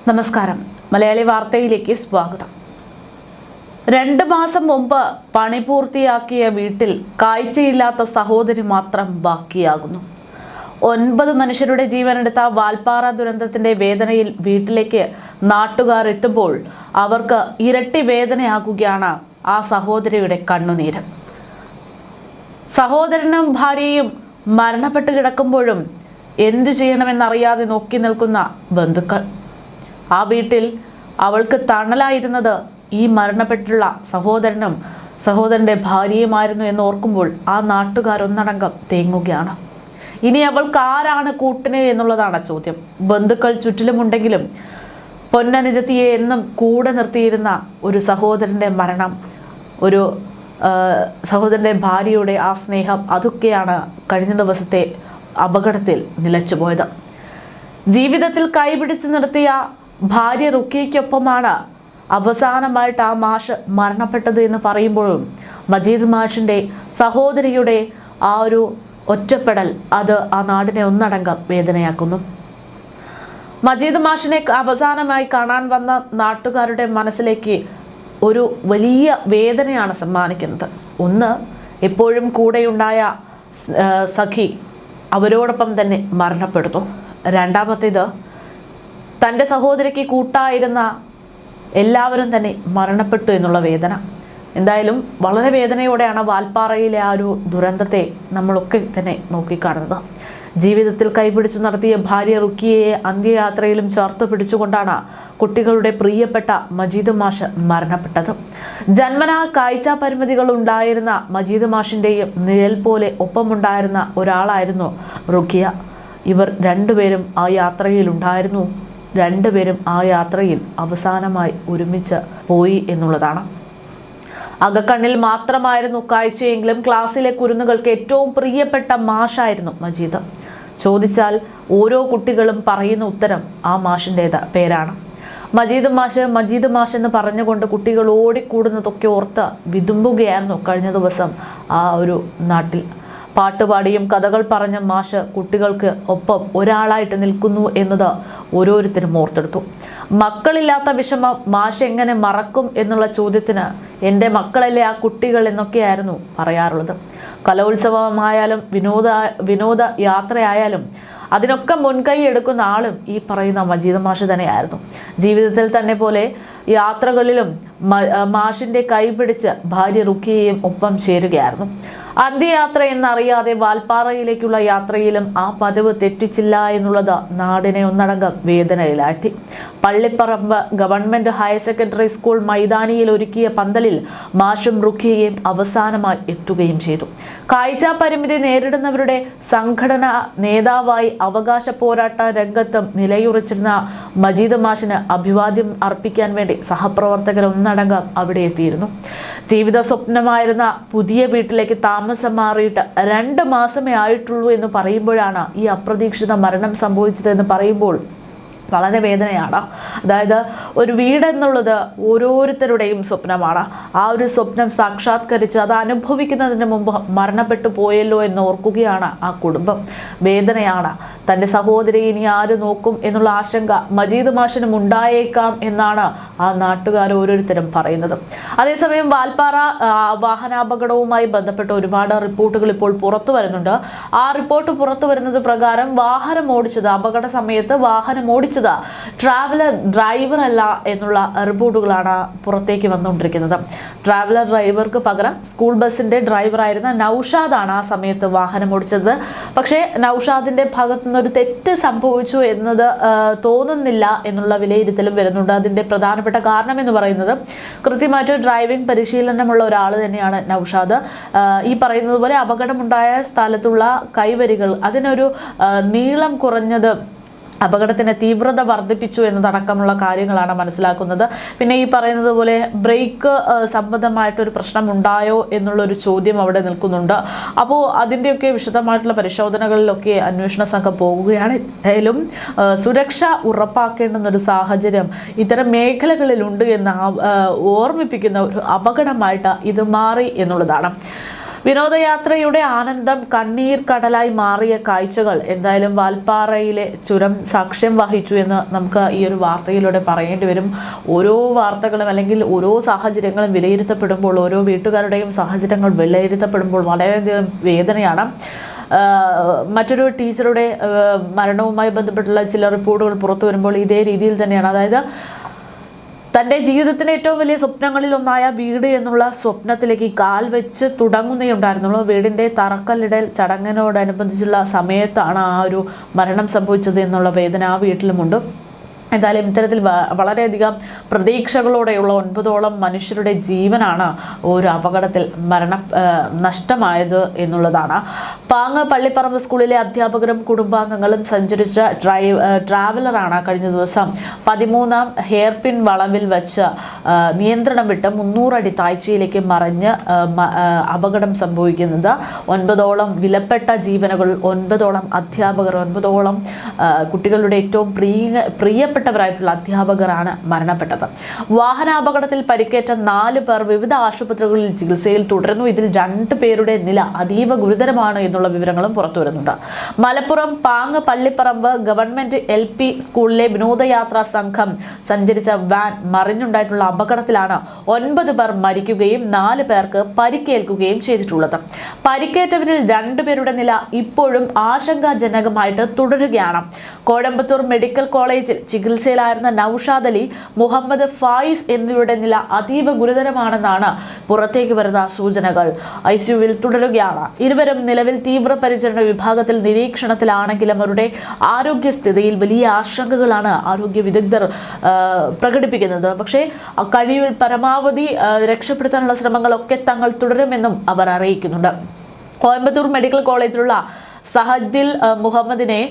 നമസ്കാരം. മലയാളി വാർത്തയിലേക്ക് സ്വാഗതം. 2 മാസം മുമ്പ് പണി പൂർത്തിയാക്കിയ വീട്ടിൽ കാഴ്ചയില്ലാത്ത സഹോദരി മാത്രം ബാക്കിയാകുന്നു. 9 മനുഷ്യരുടെ ജീവനെടുത്ത വാൽപ്പാറ ദുരന്തത്തിന്റെ വേദനയിൽ വീട്ടിലേക്ക് നാട്ടുകാർ എത്തുമ്പോൾ അവർക്ക് ഇരട്ടി വേദനയാകുകയാണ് ആ സഹോദരിയുടെ കണ്ണുനീര്. സഹോദരനും ഭാര്യയും മരണപ്പെട്ട് കിടക്കുമ്പോഴും എന്തു ചെയ്യണമെന്നറിയാതെ നോക്കി നിൽക്കുന്ന ബന്ധുക്കൾ. ആ വീട്ടിൽ അവൾക്ക് തണലായിരുന്നത് ഈ മരണപ്പെട്ടുള്ള സഹോദരനും സഹോദരന്റെ ഭാര്യയുമായിരുന്നു എന്ന് ഓർക്കുമ്പോൾ ആ നാട്ടുകാരൊന്നടങ്കം തേങ്ങുകയാണ്. ഇനി അവൾക്ക് ആരാണ് കൂട്ടിന് എന്നുള്ളതാണ് ചോദ്യം. ബന്ധുക്കൾ ചുറ്റിലുമുണ്ടെങ്കിലും പൊന്നനുജത്തിയെ എന്നും കൂടെ നിർത്തിയിരുന്ന ഒരു സഹോദരന്റെ മരണം, ഒരു സഹോദരന്റെ ഭാര്യയുടെ ആ സ്നേഹം, അതൊക്കെയാണ് കഴിഞ്ഞ ദിവസത്തെ അപകടത്തിൽ നിലച്ചുപോയത്. ജീവിതത്തിൽ കൈപിടിച്ചു നിർത്തിയ ഭാര്യ റുക്കിയയ്ക്കൊപ്പമാണ് അവസാനമായിട്ട് ആ മാഷ് മരണപ്പെട്ടത് എന്ന് പറയുമ്പോഴും മജീദ് മാഷിൻ്റെ സഹോദരിയുടെ ആ ഒരു ഒറ്റപ്പെടൽ അത് ആ നാടിനെ ഒന്നടങ്കം വേദനയാക്കുന്നു. മജീദ് മാഷിനെ അവസാനമായി കാണാൻ വന്ന നാട്ടുകാരുടെ മനസ്സിലേക്ക് ഒരു വലിയ വേദനയാണ് സമ്മാനിക്കുന്നത്. ഒന്ന്, എപ്പോഴും കൂടെയുണ്ടായ സഖി അവരോടൊപ്പം തന്നെ മരണപ്പെടുന്നു. രണ്ടാമത്തേത്, തൻ്റെ സഹോദരിക്ക് കൂട്ടായിരുന്ന എല്ലാവരും തന്നെ മരണപ്പെട്ടു എന്നുള്ള വേദന. എന്തായാലും വളരെ വേദനയോടെയാണ് വാൽപ്പാറയിലെ ആ ഒരു ദുരന്തത്തെ നമ്മളൊക്കെ തന്നെ നോക്കിക്കാണുന്നത്. ജീവിതത്തിൽ കൈപിടിച്ചു നടത്തിയ ഭാര്യ റുക്കിയയെ അന്ത്യയാത്രയിലും ചേർത്ത് പിടിച്ചുകൊണ്ടാണ് കുട്ടികളുടെ പ്രിയപ്പെട്ട മജീദ് മാഷ് മരണപ്പെട്ടത്. ജന്മനാ കാഴ്ച പരിമിതികൾ ഉണ്ടായിരുന്ന മജീദ് മാഷിൻ്റെയും നിഴൽ പോലെ ഒപ്പമുണ്ടായിരുന്ന ഒരാളായിരുന്നു റുക്കിയ. ഇവർ രണ്ടുപേരും ആ യാത്രയിലുണ്ടായിരുന്നു. രണ്ടുപേരും ആ യാത്രയിൽ അവസാനമായി ഒരുമിച്ച് പോയി എന്നുള്ളതാണ്. അകക്കണ്ണിൽ മാത്രമായിരുന്നു കാഴ്ചയെങ്കിലും ക്ലാസ്സിലെ കുരുന്നുകൾക്ക് ഏറ്റവും പ്രിയപ്പെട്ട മാഷായിരുന്നു മജീദ്. ചോദിച്ചാൽ ഓരോ കുട്ടികളും പറയുന്ന ഉത്തരം ആ മാഷിൻ്റെ പേരാണ്. മജീദ് മാഷ് എന്ന് പറഞ്ഞുകൊണ്ട് കുട്ടികൾ ഓടിക്കൂടുന്നതൊക്കെ ഓർത്ത് വിതുമ്പുകയായിരുന്നു കഴിഞ്ഞ ദിവസം ആ ഒരു നാട്ടിൽ. പാട്ടുപാടിയും കഥകൾ പറഞ്ഞ മാഷ് കുട്ടികൾക്ക് ഒപ്പം ഒരാളായിട്ട് നിൽക്കുന്നു എന്നത് ഓരോരുത്തരും ഓർത്തെടുത്തു. മക്കളില്ലാത്ത വിഷമം മാഷ് എങ്ങനെ മറക്കും എന്നുള്ള ചോദ്യത്തിന് എൻ്റെ മക്കളല്ലേ ആ കുട്ടികൾ എന്നൊക്കെയായിരുന്നു പറയാറുള്ളത്. കലോത്സവമായാലും വിനോദ യാത്രയായാലും അതിനൊക്കെ മുൻകൈ എടുക്കുന്ന ആളും ഈ പറയുന്ന മജീദ് മാഷ് തന്നെയായിരുന്നു. ജീവിതത്തിൽ തന്നെ പോലെ യാത്രകളിലും മാഷിൻ്റെ കൈ പിടിച്ച് ഭാര്യ റുക്കിയയും ഒപ്പം ചേരുകയായിരുന്നു. അന്ത്യയാത്ര എന്നറിയാതെ വാൽപ്പാറയിലേക്കുള്ള യാത്രയിലും ആ പതിവ് തെറ്റിച്ചില്ല എന്നുള്ളത് നാടിനെ ഒന്നടങ്കം വേദനയിലാഴ്ത്തി. Pallipparamba government higher secondary school മൈതാനിയിൽ ഒരുക്കിയ പന്തലിൽ മാഷും റുക്കിയയും അവസാനമായി എത്തുകയും ചെയ്തു. കാഴ്ച പരിമിതി നേരിടുന്നവരുടെ സംഘടനാ നേതാവായി അവകാശ പോരാട്ട രംഗത്തും നിലയുറച്ചിരുന്ന മജീദ് മാഷിന് അഭിവാദ്യം അർപ്പിക്കാൻ വേണ്ടി സഹപ്രവർത്തകർ ഒന്നടങ്കം അവിടെ എത്തിയിരുന്നു. ജീവിത സ്വപ്നമായിരുന്ന പുതിയ വീട്ടിലേക്ക് താമസം മാറിയിട്ട് 2 മാസമേ ആയിട്ടുള്ളൂ എന്ന് പറയുമ്പോഴാണ് ഈ അപ്രതീക്ഷിത മരണം സംഭവിച്ചതെന്ന് പറയുമ്പോൾ വളരെ വേദനയാണ്. അതായത് ഒരു വീടെന്നുള്ളത് ഓരോരുത്തരുടെയും സ്വപ്നമാണ്. ആ ഒരു സ്വപ്നം സാക്ഷാത്കരിച്ച് അത് അനുഭവിക്കുന്നതിന് മുമ്പ് മരണപ്പെട്ടു പോയല്ലോ എന്ന് ഓർക്കുകയാണ് ആ കുടുംബം. വേദനയാണ്. തൻ്റെ സഹോദരി ഇനി ആര് നോക്കും എന്നുള്ള ആശങ്ക മജീദ് മാഷിനും ഉണ്ടായേക്കാം എന്നാണ് ആ നാട്ടുകാർ ഓരോരുത്തരും പറയുന്നത്. അതേസമയം വാൽപ്പാറ വാഹനാപകടവുമായി ബന്ധപ്പെട്ട് ഒരുപാട് റിപ്പോർട്ടുകൾ ഇപ്പോൾ പുറത്തു വരുന്നുണ്ട്. ആ റിപ്പോർട്ട് പുറത്തു വരുന്നത് പ്രകാരം അപകട സമയത്ത് വാഹനം ഓടിച്ചത് ട്രാവലർ ഡ്രൈവർ അല്ല എന്നുള്ള റിപ്പോർട്ടുകളാണ് പുറത്തേക്ക് വന്നുകൊണ്ടിരിക്കുന്നത്. ട്രാവലർ ഡ്രൈവർക്ക് പകരം സ്കൂൾ ബസിന്റെ ഡ്രൈവറായിരുന്ന നൌഷാദാണ് ആ സമയത്ത് വാഹനം ഓടിച്ചത്. പക്ഷേ നൌഷാദിന്റെ ഭാഗത്തു നിന്നൊരു തെറ്റ് സംഭവിച്ചു എന്നത് തോന്നുന്നില്ല എന്നുള്ള വിലയിരുത്തലും വരുന്നുണ്ട്. അതിന്റെ പ്രധാനപ്പെട്ട കാരണം എന്ന് പറയുന്നത് കൃത്യമായിട്ട് ഡ്രൈവിംഗ് പരിശീലനമുള്ള ഒരാൾ തന്നെയാണ് നൌഷാദ്. ഈ പറയുന്നത് പോലെ അപകടമുണ്ടായ സ്ഥലത്തുള്ള കൈവരികൾ അതിനൊരു നീളം കുറഞ്ഞത് അപകടത്തിന് തീവ്രത വർദ്ധിപ്പിച്ചു എന്നതടക്കമുള്ള കാര്യങ്ങളാണ് മനസ്സിലാക്കുന്നത്. പിന്നെ ഈ പറയുന്നത് പോലെ ബ്രേക്ക് സംബന്ധമായിട്ടൊരു പ്രശ്നം ഉണ്ടായോ എന്നുള്ളൊരു ചോദ്യം അവിടെ നിൽക്കുന്നുണ്ട്. അപ്പോൾ അതിൻ്റെയൊക്കെ വിശദമായിട്ടുള്ള പരിശോധനകളിലൊക്കെ അന്വേഷണ സംഘം പോകുകയാണ്. ഏതായാലും സുരക്ഷ ഉറപ്പാക്കേണ്ടുന്ന ഒരു സാഹചര്യം ഇത്തരം മേഖലകളിലുണ്ട് എന്ന് ഓർമ്മിപ്പിക്കുന്ന ഒരു അപകടമായിട്ട് ഇത് മാറി എന്നുള്ളതാണ്. വിനോദയാത്രയുടെ ആനന്ദം കണ്ണീർ കടലായി മാറിയ കാഴ്ചകൾ എന്തായാലും വാൽപ്പാറയിലെ ചുരം സാക്ഷ്യം വഹിച്ചു എന്ന് നമുക്ക് ഈ ഒരു വാർത്തയിലൂടെ പറയേണ്ടി വരും. ഓരോ വാർത്തകളും അല്ലെങ്കിൽ ഓരോ സാഹചര്യങ്ങളും വിലയിരുത്തപ്പെടുമ്പോൾ, ഓരോ വീട്ടുകാരുടെയും സാഹചര്യങ്ങൾ വിലയിരുത്തപ്പെടുമ്പോൾ വളരെയധികം വേദനയാണ്. മറ്റൊരു ടീച്ചറുടെ മരണവുമായി ബന്ധപ്പെട്ടുള്ള ചില റിപ്പോർട്ടുകൾ പുറത്തു വരുമ്പോൾ ഇതേ രീതിയിൽ തന്നെയാണ്. അതായത് തൻ്റെ ജീവിതത്തിൻ്റെ ഏറ്റവും വലിയ സ്വപ്നങ്ങളിൽ ഒന്നായ വീട് എന്നുള്ള സ്വപ്നത്തിലേക്ക് കാൽ വെച്ച് തുടങ്ങുന്നേ ഉണ്ടായിരുന്നുള്ളൂ. വീടിൻ്റെ തറക്കല്ലിടൽ ചടങ്ങിനോടനുബന്ധിച്ചുള്ള സമയത്താണ് ആ ഒരു മരണം സംഭവിച്ചത് എന്നുള്ള വേദന ആ വീട്ടിലുമുണ്ട്. എന്തായാലും ഇത്തരത്തിൽ വളരെയധികം പ്രതീക്ഷകളോടെയുള്ള 9ഓളം മനുഷ്യരുടെ ജീവനാണ് ഒരു അപകടത്തിൽ നഷ്ടമായത് എന്നുള്ളതാണ്. പാങ്ങ് പള്ളിപ്പറമ്പ് സ്കൂളിലെ അധ്യാപകരും കുടുംബാംഗങ്ങളും സഞ്ചരിച്ച ട്രാവലറാണ് കഴിഞ്ഞ ദിവസം 13-ാം ഹെയർപിൻ വളവിൽ വെച്ച് നിയന്ത്രണം വിട്ട് 300 അടി താഴ്ചയിലേക്ക് മറിഞ്ഞ് അപകടം സംഭവിക്കുന്നത്. 9ഓളം വിലപ്പെട്ട ജീവനുകൾ, 9ഓളം അധ്യാപകർ, 9ഓളം കുട്ടികളുടെ ഏറ്റവും പ്രിയപ്പെട്ടവരായിട്ടുള്ള അധ്യാപകരാണ് മരണപ്പെട്ടത്. വാഹനാപകടത്തിൽ പരിക്കേറ്റ 4 പേർ വിവിധ ആശുപത്രികളിൽ ചികിത്സയിൽ തുടരുന്നു. ഇതിൽ 2 പേരുടെ നില അതീവ ഗുരുതരമാണ് എന്നുള്ള വിവരങ്ങളും പുറത്തു വരുന്നുണ്ട്. മലപ്പുറം പാങ്ങ് പള്ളിപ്പറമ്പ് ഗവൺമെന്റ് LP സ്കൂളിലെ വിനോദയാത്രാ സംഘം സഞ്ചരിച്ച വാൻ മറിഞ്ഞുണ്ടായിട്ടുള്ള അപകടത്തിലാണ് 9 പേർ മരിക്കുകയും 4 പേർക്ക് പരിക്കേൽക്കുകയും ചെയ്തിട്ടുള്ളത്. പരിക്കേറ്റവരിൽ 2 പേരുടെ നില ഇപ്പോഴും ആശങ്കാജനകമായിട്ട് തുടരുകയാണ്. കോയമ്പത്തൂർ മെഡിക്കൽ കോളേജിൽ ചികിത്സയിലായിരുന്ന നൌഷാദ് അലി, മുഹമ്മദ് ഫായിസ് എന്നിവരുടെ നില അതീവ ഗുരുതരമാണെന്നാണ് പുറത്തേക്ക് വരുന്ന സൂചനകൾ. ICUവിൽ തുടരുകയാണ്. ഇരുവരും നിലവിൽ തീവ്രപരിചരണ വിഭാഗത്തിൽ നിരീക്ഷണത്തിലാണെങ്കിലും അവരുടെ ആരോഗ്യസ്ഥിതിയിൽ വലിയ ആശങ്കകളാണ് ആരോഗ്യ വിദഗ്ധർ പ്രകടിപ്പിക്കുന്നത്. പക്ഷേ കഴിവിൽ പരമാവധി രക്ഷപ്പെടുത്താനുള്ള ശ്രമങ്ങളൊക്കെ തങ്ങൾ തുടരുമെന്നും അവർ അറിയിക്കുന്നുണ്ട്. കോയമ്പത്തൂർ മെഡിക്കൽ കോളേജിലുള്ള സഹദിൽ മുഹമ്മദിനെ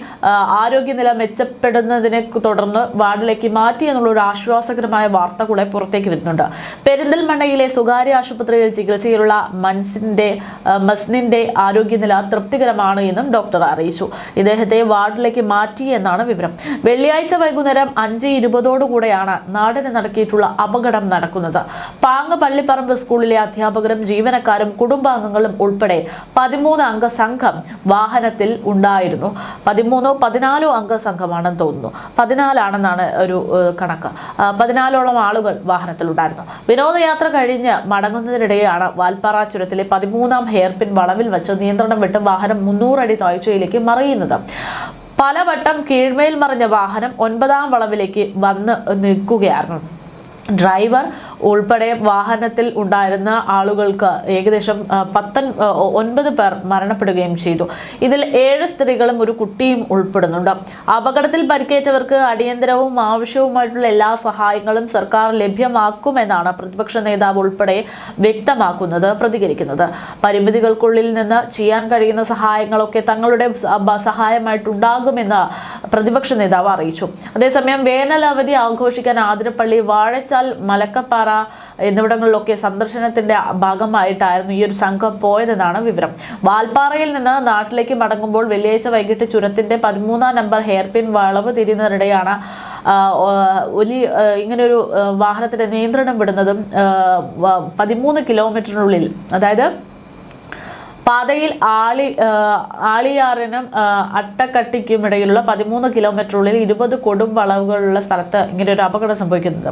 ആരോഗ്യനില മെച്ചപ്പെടുന്നതിനെ തുടർന്ന് വാർഡിലേക്ക് മാറ്റി എന്നുള്ളൊരു ആശ്വാസകരമായ വാർത്ത കൂടെ പുറത്തേക്ക് വരുന്നുണ്ട്. പെരിന്തൽമണ്ണയിലെ സ്വകാര്യ ആശുപത്രിയിൽ ചികിത്സയിലുള്ള മസ്നിന്റെ ആരോഗ്യനില തൃപ്തികരമാണ് എന്നും ഡോക്ടർ അറിയിച്ചു. ഇദ്ദേഹത്തെ വാർഡിലേക്ക് മാറ്റി എന്നാണ് വിവരം. വെള്ളിയാഴ്ച വൈകുന്നേരം 5:20 നാടിനെ നടക്കിയിട്ടുള്ള അപകടം നടക്കുന്നത്. പാങ്ങ് പള്ളിപ്പറമ്പ് സ്കൂളിലെ അധ്യാപകരും ജീവനക്കാരും കുടുംബാംഗങ്ങളും ഉൾപ്പെടെ 13 അംഗ സംഘം വാഹനത്തിൽ ഉണ്ടായിരുന്നു. 13-14 അംഗ സംഘമാണെന്ന് തോന്നുന്നു. 14 ആണെന്നാണ് ഒരു കണക്ക്. 14ഓളം ആളുകൾ വാഹനത്തിലുണ്ടായിരുന്നു. വിനോദയാത്ര കഴിഞ്ഞ് മടങ്ങുന്നതിനിടെയാണ് വാൽപ്പാറ ചുരത്തിലെ 13-ാം ഹെയർപിൻ വളവിൽ വെച്ച് നിയന്ത്രണം വിട്ട് വാഹനം 300 അടി താഴ്ചയിലേക്ക് മറിയുന്നത്. പലവട്ടം കീഴ്മേൽ മറിഞ്ഞ വാഹനം 9-ാം വളവിലേക്ക് വന്ന് നിൽക്കുകയായിരുന്നു. ഡ്രൈവർ ഉൾപ്പെടെ വാഹനത്തിൽ ഉണ്ടായിരുന്ന ആളുകൾക്ക് ഏകദേശം 9 പേർ മരണപ്പെടുകയും ചെയ്തു. ഇതിൽ 7 സ്ത്രീകളും ഒരു കുട്ടിയും ഉൾപ്പെടുന്നുണ്ട്. അപകടത്തിൽ പരിക്കേറ്റവർക്ക് അടിയന്തരവും ആവശ്യവുമായിട്ടുള്ള എല്ലാ സഹായങ്ങളും സർക്കാർ ലഭ്യമാക്കുമെന്നാണ് പ്രതിപക്ഷ നേതാവ് ഉൾപ്പെടെ പ്രതികരിക്കുന്നത്. പരിമിതികൾക്കുള്ളിൽ നിന്ന് ചെയ്യാൻ കഴിയുന്ന സഹായങ്ങളൊക്കെ തങ്ങളുടെ സഹായമായിട്ടുണ്ടാകുമെന്ന് പ്രതിപക്ഷ നേതാവ് അറിയിച്ചു. അതേസമയം വേനൽ അവധി ആഘോഷിക്കാൻ ആതിരപ്പള്ളി, വാഴച്ചാൽ, മലക്കപ്പാറ എന്നിവിടങ്ങളിലൊക്കെ സന്ദർശനത്തിന്റെ ഭാഗമായിട്ടായിരുന്നു ഈ ഒരു സംഘം പോയതെന്നാണ് വിവരം. വാൽപ്പാറയിൽ നിന്ന് നാട്ടിലേക്ക് മടങ്ങുമ്പോൾ വെള്ളിയാഴ്ച വൈകിട്ട് ചുരത്തിന്റെ 13-ാം നമ്പർ ഹെയർപിൻ വളവ് തിരിയുന്നതിനിടെയാണ് ഇങ്ങനെയൊരു വാഹനത്തിന്റെ നിയന്ത്രണം വിടുന്നതും 13 കിലോമീറ്ററിനുള്ളിൽ, അതായത് പാതയിൽ ആളിയാറിനും അട്ടക്കട്ടിക്കുമിടയിലുള്ള 13 കിലോമീറ്ററിനുള്ളിൽ 20 കൊടും വളവുകളുള്ള സ്ഥലത്ത് ഇങ്ങനെ ഒരു അപകടം സംഭവിക്കുന്നത്.